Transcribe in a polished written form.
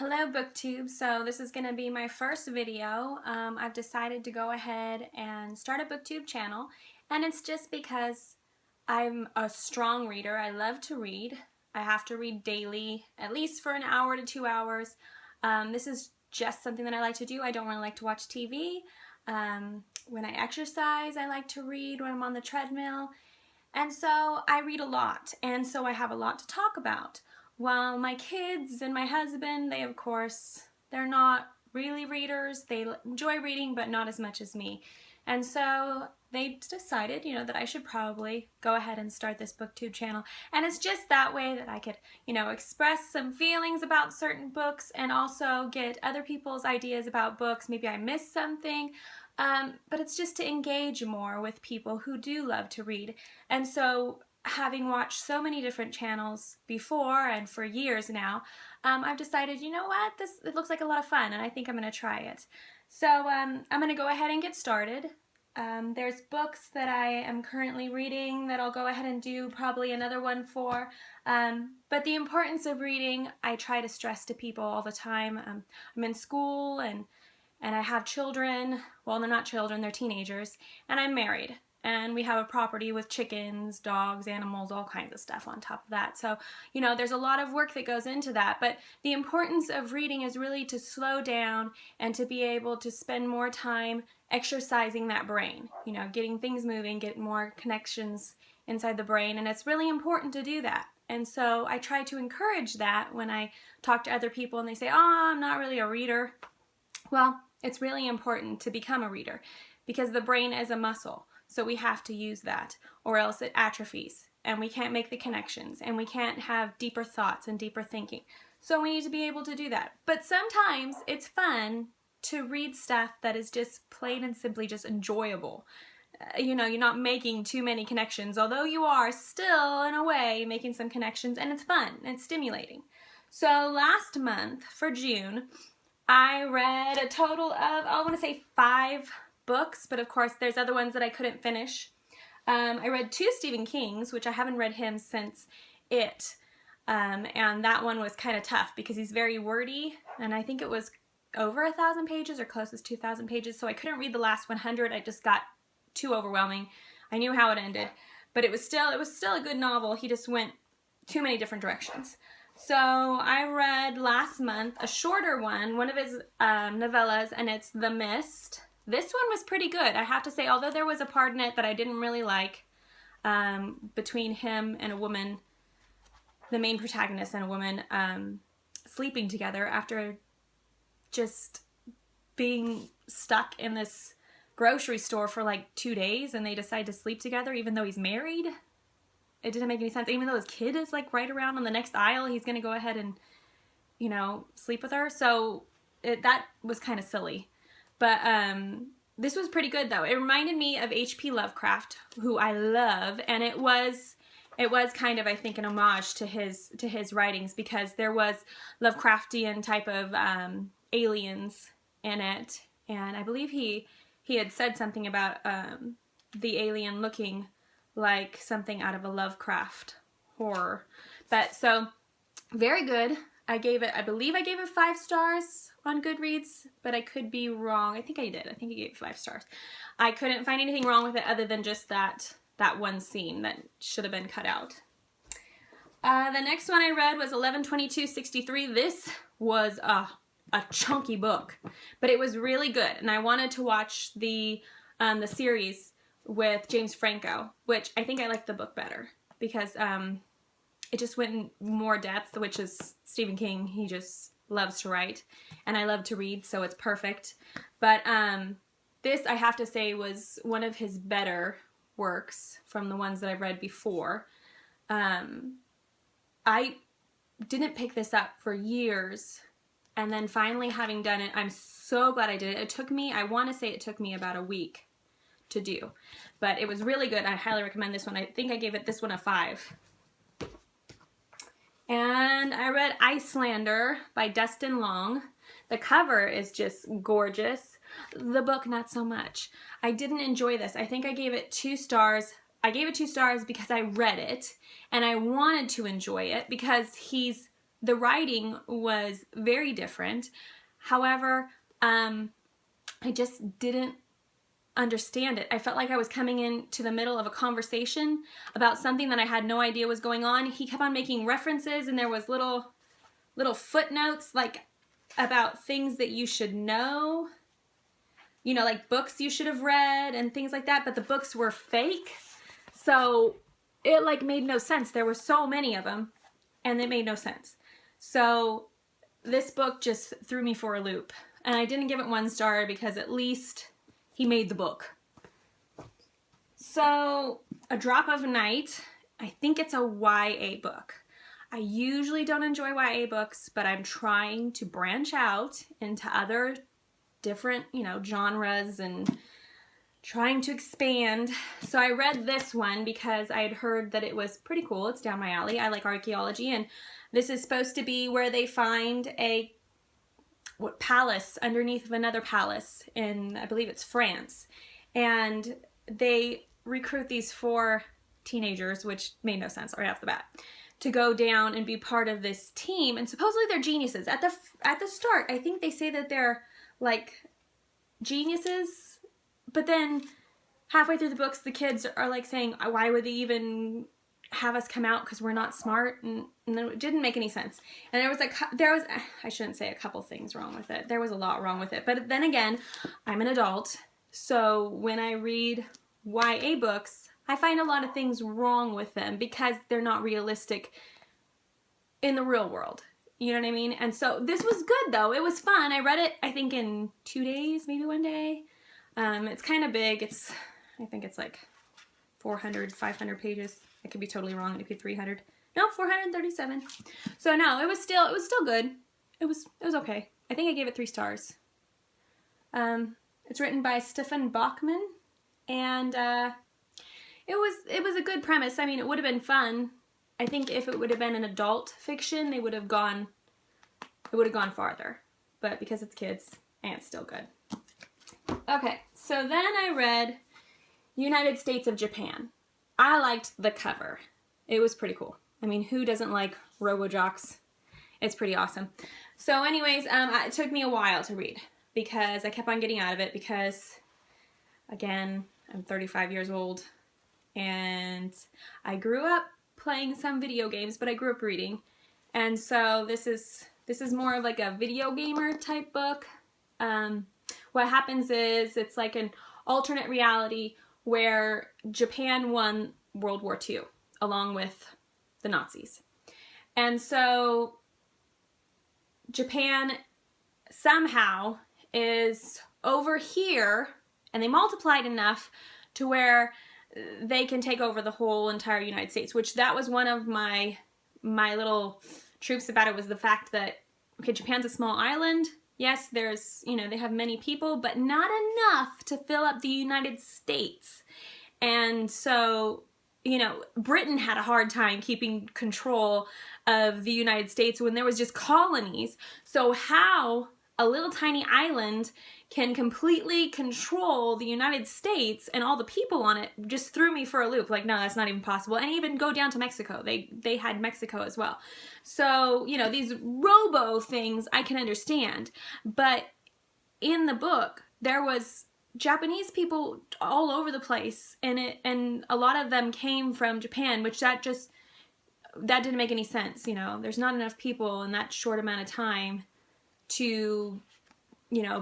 Hello Booktube. So this is going to be my first video. I've decided to go ahead and start a Booktube channel, and it's just because I'm a strong reader. I love to read. I have to read daily, at least for an hour to 2 hours. This is just something that I like to do. I don't really like to watch TV. When I exercise, I like to read when I'm on the treadmill. And so I read a lot, and so I have a lot to talk about. While my kids and my husband, they of course, they're not really readers. They enjoy reading, but not as much as me. And so they decided, that I should probably go ahead and start this Booktube channel. And it's just that way that I could, express some feelings about certain books and also get other people's ideas about books. Maybe I missed something. But it's just to engage more with people who do love to read. And so having watched so many different channels before and for years now, I've decided, you know what, it looks like a lot of fun, and I think I'm going to try it. So I'm going to go ahead and get started. There's books that I am currently reading that I'll go ahead and do probably another one for. But the importance of reading, I try to stress to people all the time. I'm in school and I have children. Well, they're not children, they're teenagers, and I'm married. And we have a property with chickens, dogs, animals, all kinds of stuff on top of that. So, there's a lot of work that goes into that. But the importance of reading is really to slow down and to be able to spend more time exercising that brain, getting things moving, getting more connections inside the brain. And it's really important to do that. And so I try to encourage that when I talk to other people and they say, oh, I'm not really a reader. Well, it's really important to become a reader because the brain is a muscle. So we have to use that, or else it atrophies and we can't make the connections and we can't have deeper thoughts and deeper thinking. So we need to be able to do that. But sometimes it's fun to read stuff that is just plain and simply just enjoyable. You're not making too many connections, although you are still, in a way, making some connections, and it's fun and it's stimulating. So last month, for June, I read a total of, I want to say 5 books, but of course there's other ones that I couldn't finish. I read 2 Stephen Kings, which I haven't read him since It, and that one was kind of tough because he's very wordy, and I think it was over 1,000 pages or close to 2,000 pages, so I couldn't read the last 100. I just got too overwhelming. I knew how it ended, but it was still a good novel. He just went too many different directions. So I read last month a shorter one of his novellas, and it's The Mist. This one was pretty good, I have to say, although there was a part in it that I didn't really like, between him and a woman, the main protagonist and a woman, sleeping together after just being stuck in this grocery store for like 2 days, and they decide to sleep together even though he's married. It didn't make any sense. Even though his kid is like right around on the next aisle, he's going to go ahead and, sleep with her. So that was kind of silly. But this was pretty good though. It reminded me of H.P. Lovecraft, who I love, and it was kind of, I think, an homage to his writings, because there was Lovecraftian type of aliens in it, and I believe he had said something about the alien looking like something out of a Lovecraft horror. But so, very good. I believe I gave it 5 stars on Goodreads, but I could be wrong. I think I did. I think I gave it 5 stars. I couldn't find anything wrong with it other than just that one scene that should have been cut out. The next one I read was 11/22/63. This was a chunky book, but it was really good, and I wanted to watch the series with James Franco, which I think I liked the book better because it just went in more depth, which is Stephen King. He just loves to write, and I love to read, so it's perfect. But this, I have to say, was one of his better works from the ones that I've read before. I didn't pick this up for years, and then finally having done it, I'm so glad I did it. I want to say it took me about a week to do, but it was really good. I highly recommend this one. I think I gave this one a 5. And I read Icelander by Dustin Long. The cover is just gorgeous. The book, not so much. I didn't enjoy this. I think I gave it 2 stars. I gave it 2 stars because I read it and I wanted to enjoy it because he's the writing was very different. However, I just didn't understand it. I felt like I was coming into the middle of a conversation about something that I had no idea was going on. He kept on making references, and there was little footnotes like about things that you should know, you know, like books you should have read and things like that, but the books were fake. So it like made no sense. There were so many of them and it made no sense. So this book just threw me for a loop, and I didn't give it 1 star because at least he made the book. So A Drop of Night, I think it's a YA book. I usually don't enjoy YA books, but I'm trying to branch out into other different, you know, genres and trying to expand. So I read this one because I had heard that it was pretty cool. It's down my alley. I like archaeology, and this is supposed to be where they find a palace underneath of another palace in, I believe it's France. And they recruit these 4 teenagers, which made no sense right off the bat, to go down and be part of this team. And supposedly they're geniuses. At the start, I think they say that they're like geniuses, but then halfway through the books, the kids are like saying, why would they even have us come out, because we're not smart, and then it didn't make any sense. And there was I shouldn't say a couple things wrong with it. There was a lot wrong with it. But then again, I'm an adult, so when I read YA books, I find a lot of things wrong with them because they're not realistic in the real world. You know what I mean? And so this was good though. It was fun. I read it, I think, in 2 days, maybe 1 day. It's kind of big. I think it's like 400, 500 pages. I could be totally wrong. It could be 300. No, 437. So no, it was still good. It was okay. I think I gave it 3 stars. It's written by Stefan Bachman, and it was a good premise. I mean, it would have been fun. I think if it would have been an adult fiction, it would have gone farther. But because it's kids, and it's still good. Okay, so then I read United States of Japan. I liked the cover. It was pretty cool. I mean, who doesn't like Robo-Jocks? It's pretty awesome. So anyways, it took me a while to read because I kept on getting out of it because, again, I'm 35 years old and I grew up playing some video games, but I grew up reading. And so this is more of like a video gamer type book. What happens is it's like an alternate reality where Japan won World War II along with the Nazis. And so Japan somehow is over here, and they multiplied enough to where they can take over the whole entire United States, which that was one of my little troops about it, was the fact that, okay, Japan's a small island. Yes, there's, you know, they have many people, but not enough to fill up the United States. And so, you know, Britain had a hard time keeping control of the United States when there was just colonies. So how a little tiny island can completely control the United States and all the people on it just threw me for a loop. Like, no, that's not even possible. And even go down to Mexico. They had Mexico as well. So, you know, these robo things I can understand. But in the book, there was Japanese people all over the place, and a lot of them came from Japan, which that didn't make any sense. You know, there's not enough people in that short amount of time to, you know,